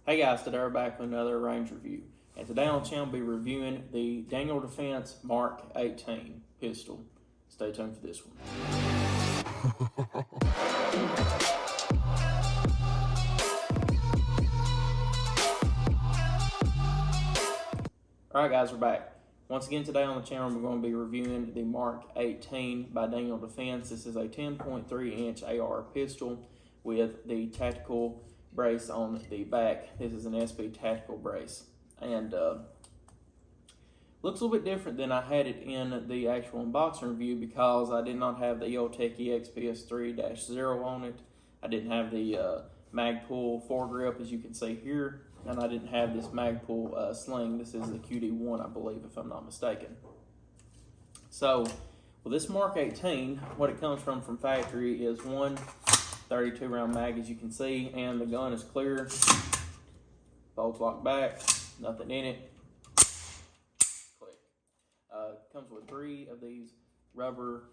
Hey guys, today we're back with another range review. And today on the channel we'll be reviewing the Daniel Defense Mark 18 pistol. Stay tuned for this one. Alright guys, we're back. Once again today on the channel we're going to be reviewing the Mark 18 by Daniel Defense. This is a 10.3 inch AR pistol with the tactical brace on the back. This is an SB tactical brace, and looks a little bit different than I had it in the actual unboxing review because I did not have the EOTech EXPS 3-0 on it. I didn't have the Magpul foregrip, as you can see here, and I didn't have this Magpul sling. This is the QD1, I believe, if I'm not mistaken. So with this Mark 18, what it comes from factory is one 32 round mag, as you can see, and the gun is clear. Bolts locked back, nothing in it. Click. Comes with 3 of these rubber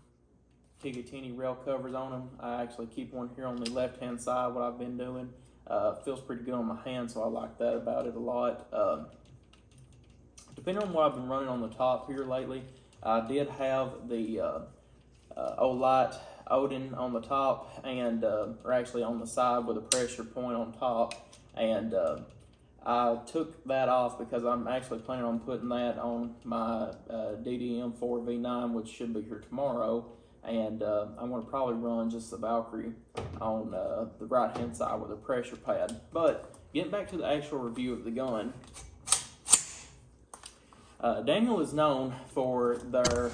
Picatinny rail covers on them. I actually keep one here on the left hand side, what I've been doing. Feels pretty good on my hand, so I like that about it a lot. Depending on what I've been running on the top here lately, I did have the Olight Odin on the top, and or actually on the side with a pressure point on top, and I took that off because I'm actually planning on putting that on my DDM 4V9, which should be here tomorrow, and I'm going to probably run just the Valkyrie on the right hand side with a pressure pad. But getting back to the actual review of the gun, Daniel is known for their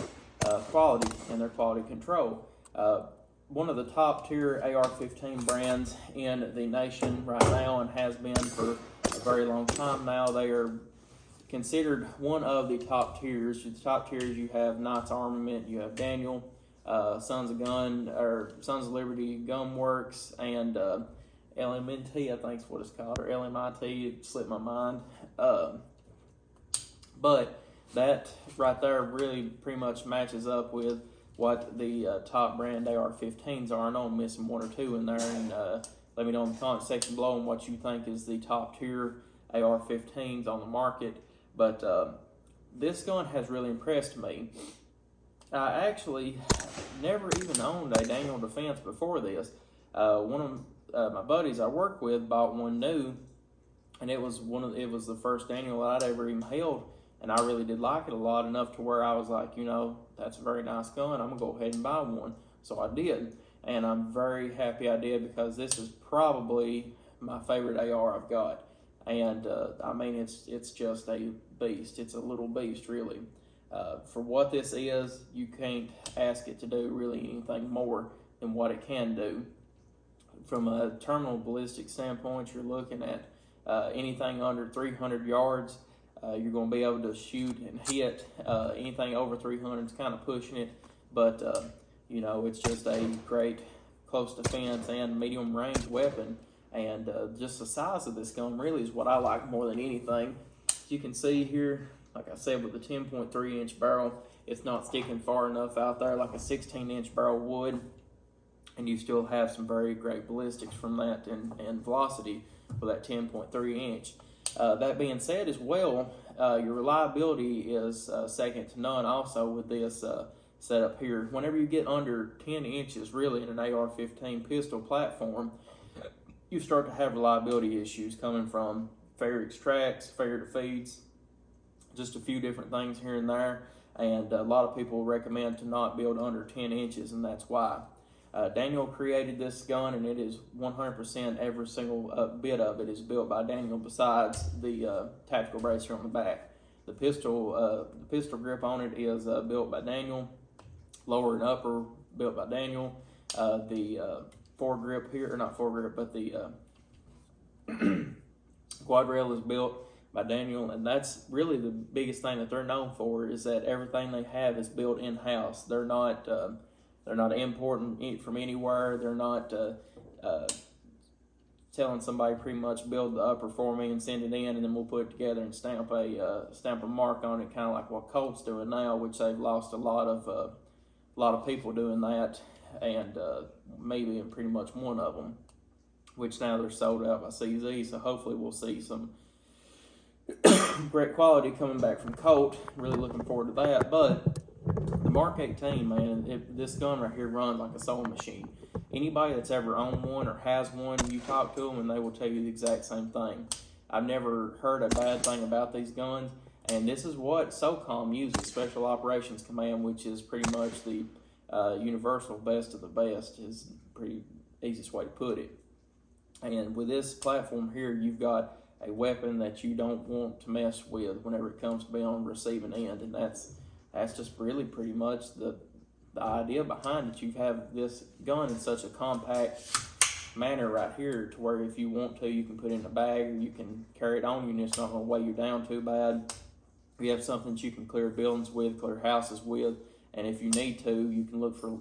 quality and their quality control. One of the top tier AR-15 brands in the nation right now, and has been for a very long time now. They are considered one of the top tiers. The top tiers, you have Knights Armament, you have Daniel, Sons of Liberty Gun Works, and LMNT, I think is what it's called, or LMIT, it slipped my mind. But that right there really pretty much matches up with what the top brand AR-15s are. I know I'm missing 1 or 2 in there, and let me know in the comment section below on what you think is the top tier AR-15s on the market. But this gun has really impressed me. I actually never even owned a Daniel Defense before this. One of my buddies I work with bought one new, and it was the first Daniel I'd ever even held. And I really did like it a lot, enough to where I was like, you know, that's a very nice gun. I'm going to go ahead and buy one. So I did. And I'm very happy I did, because this is probably my favorite AR I've got. And, I mean, it's just a beast. It's a little beast, really. For what this is, you can't ask it to do really anything more than what it can do. From a terminal ballistic standpoint, you're looking at anything under 300 yards. You're going to be able to shoot and hit. Anything over 300 is kind of pushing it, but you know, it's just a great close defense and medium range weapon. And just the size of this gun really is what I like more than anything. As you can see here, like I said, with the 10.3 inch barrel, it's not sticking far enough out there like a 16 inch barrel would, and you still have some very great ballistics from that and velocity with that 10.3 inch. That being said as well, your reliability is second to none also with this setup here. Whenever you get under 10 inches really in an AR-15 pistol platform, you start to have reliability issues coming from failure extracts, failure to feeds, just a few different things here and there. And a lot of people recommend to not build under 10 inches, and that's why. Daniel created this gun, and it is 100%, every single bit of it is built by Daniel, besides the tactical bracer on the back. The pistol grip on it is built by Daniel. Lower and upper built by Daniel. The foregrip here, or not foregrip, but the quad rail is built by Daniel, and that's really the biggest thing that they're known for, is that everything they have is built in-house. They're not importing from anywhere. They're not telling somebody pretty much build the upper for me and send it in, and then we'll put it together and stamp a mark on it, kind of like what Colt's doing now, which they've lost a lot of people doing that, and me being pretty much one of them. which now they're sold out by CZ. So hopefully we'll see some great quality coming back from Colt. Really looking forward to that. But the Mark 18, man, this gun right here runs like a sewing machine. Anybody that's ever owned one or has one, you talk to them and they will tell you the exact same thing. I've never heard a bad thing about these guns, and this is what SOCOM uses, Special Operations Command, which is pretty much the universal best of the best, is pretty easiest way to put it. And with this platform here, you've got a weapon that you don't want to mess with whenever it comes to be on the receiving end, and that's just really pretty much the idea behind it. You have this gun in such a compact manner right here to where if you want to, you can put it in a bag or you can carry it on you and it's not going to weigh you down too bad. You have something that you can clear buildings with, clear houses with, and if you need to, you can look for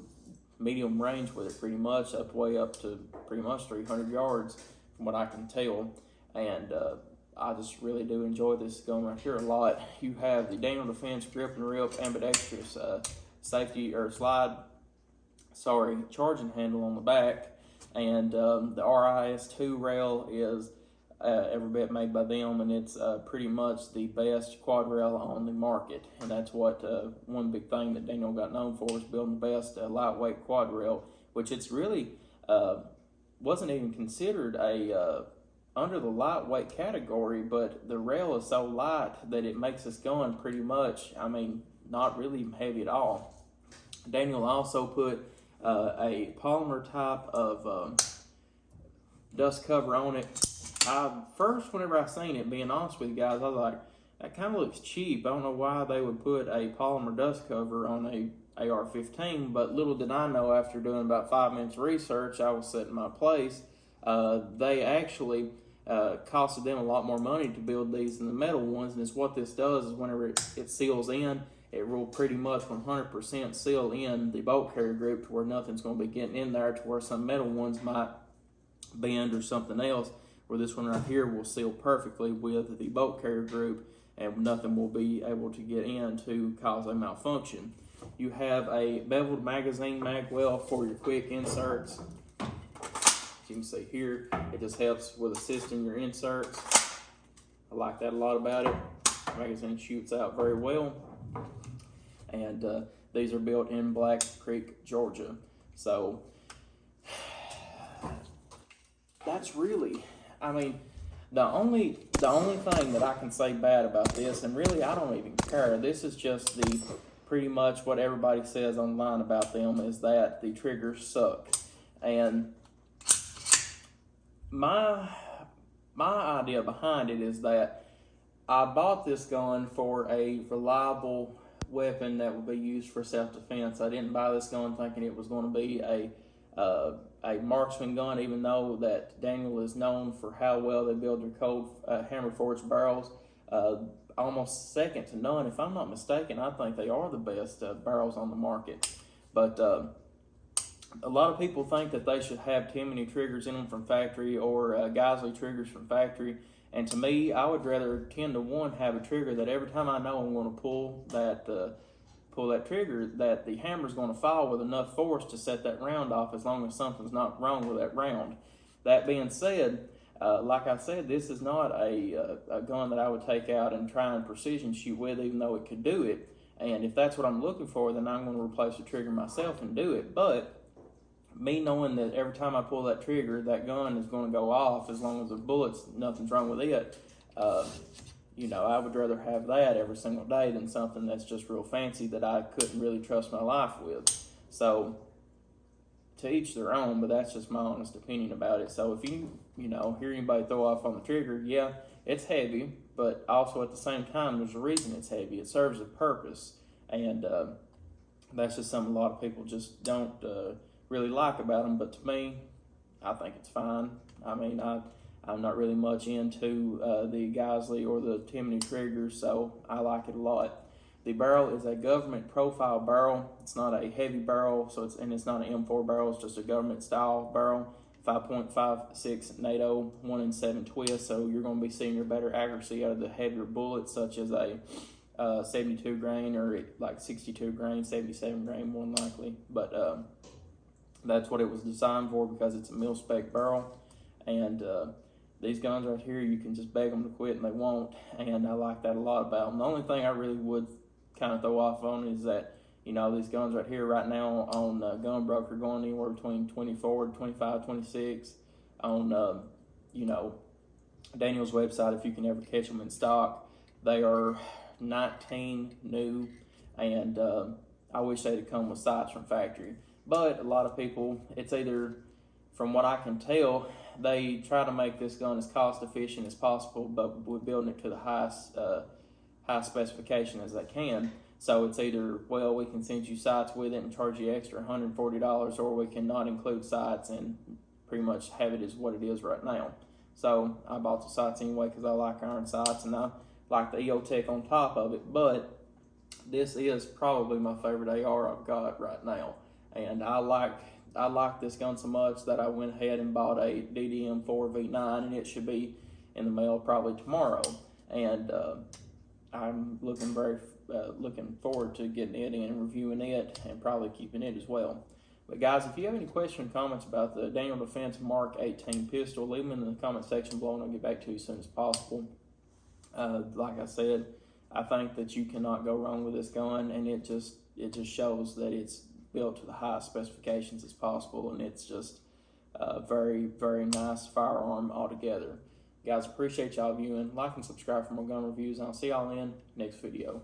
medium range with it pretty much, way up to pretty much 300 yards from what I can tell. And I just really do enjoy this gun right here a lot. You have the Daniel Defense grip and rip ambidextrous charging handle on the back. And the RIS-2 rail is every bit made by them, and it's pretty much the best quad rail on the market. And that's what one big thing that Daniel got known for, is building the best lightweight quad rail, which it's really wasn't even considered a under the lightweight category, but the rail is so light that it makes this gun pretty much, I mean, not really heavy at all. Daniel also put a polymer type of dust cover on it. Whenever I seen it, being honest with you guys, I was like, that kind of looks cheap. I don't know why they would put a polymer dust cover on a AR-15, but little did I know, after doing about 5 minutes of research, I was set in my place. They actually costed them a lot more money to build these than the metal ones, and it's what this does is whenever it seals in, it will pretty much 100% seal in the bolt carrier group to where nothing's going to be getting in there, to where some metal ones might bend or something else, where this one right here will seal perfectly with the bolt carrier group and nothing will be able to get in to cause a malfunction. You have a beveled magazine mag well for your quick inserts. As you can see here, it just helps with assisting your inserts. I like that a lot about it. The magazine shoots out very well. And these are built in Black Creek, Georgia. So that's really, I mean, the only thing that I can say bad about this, and really I don't even care, this is just the pretty much what everybody says online about them, is that the triggers suck. And my idea behind it is that I bought this gun for a reliable weapon that would be used for self-defense. I didn't buy this gun thinking it was going to be a marksman gun, even though that Daniel is known for how well they build their cold hammer forged barrels. Almost second to none, if I'm not mistaken. I think they are the best barrels on the market. But a lot of people think that they should have Timony triggers in them from factory, or Geisley triggers from factory. And to me, I would rather 10 to 1 have a trigger that every time I know I'm going to pull that trigger, that the hammer's going to fall with enough force to set that round off, as long as something's not wrong with that round. That being said, like I said, this is not a gun that I would take out and try and precision shoot with, even though it could do it. And if that's what I'm looking for, then I'm going to replace the trigger myself and do it. But me knowing that every time I pull that trigger, that gun is going to go off, as long as the bullets, nothing's wrong with it, I would rather have that every single day than something that's just real fancy that I couldn't really trust my life with. So, to each their own, but that's just my honest opinion about it. So if you hear anybody throw off on the trigger, yeah, it's heavy, but also at the same time, there's a reason it's heavy. It serves a purpose, and that's just something a lot of people just don't really like about them. But to me, I think it's fine. I mean, I'm not really much into the Geisley or the Timony triggers, so I like it a lot. The barrel is a government profile barrel. It's not a heavy barrel, it's not an M4 barrel. It's just a government style barrel. 5.56 NATO, 1 in 7 twist. So you're going to be seeing your better accuracy out of the heavier bullets, such as a 72 grain or like 62 grain, 77 grain more than likely. But that's what it was designed for, because it's a mil-spec barrel. And these guns right here, you can just beg them to quit and they won't, and I like that a lot about them. The only thing I really would kind of throw off on is that, you know, these guns right here right now on Gun Broker going anywhere between 24 to 25, 26 on, you know, Daniel's website, if you can ever catch them in stock. They are 19 new, and I wish they'd have come with sights from factory. But a lot of people, it's either, from what I can tell, they try to make this gun as cost efficient as possible, but we're building it to the highest high specification as they can. So it's either, well, we can send you sights with it and charge you extra $140, or we can not include sights and pretty much have it as what it is right now. So I bought the sights anyway because I like iron sights and I like the EOTech on top of it. But this is probably my favorite AR I've got right now, and I like this gun so much that I went ahead and bought a DDM4 V9, and it should be in the mail probably tomorrow. And I'm looking forward to getting it in and reviewing it, and probably keeping it as well. But guys, if you have any questions or comments about the Daniel Defense Mark 18 pistol, leave them in the comment section below and I'll get back to you as soon as possible. Like I said, I think that you cannot go wrong with this gun, and it just shows that it's built to the highest specifications as possible, and it's just a very, very nice firearm altogether. Guys, appreciate y'all viewing. Like and subscribe for more gun reviews, and I'll see y'all in next video.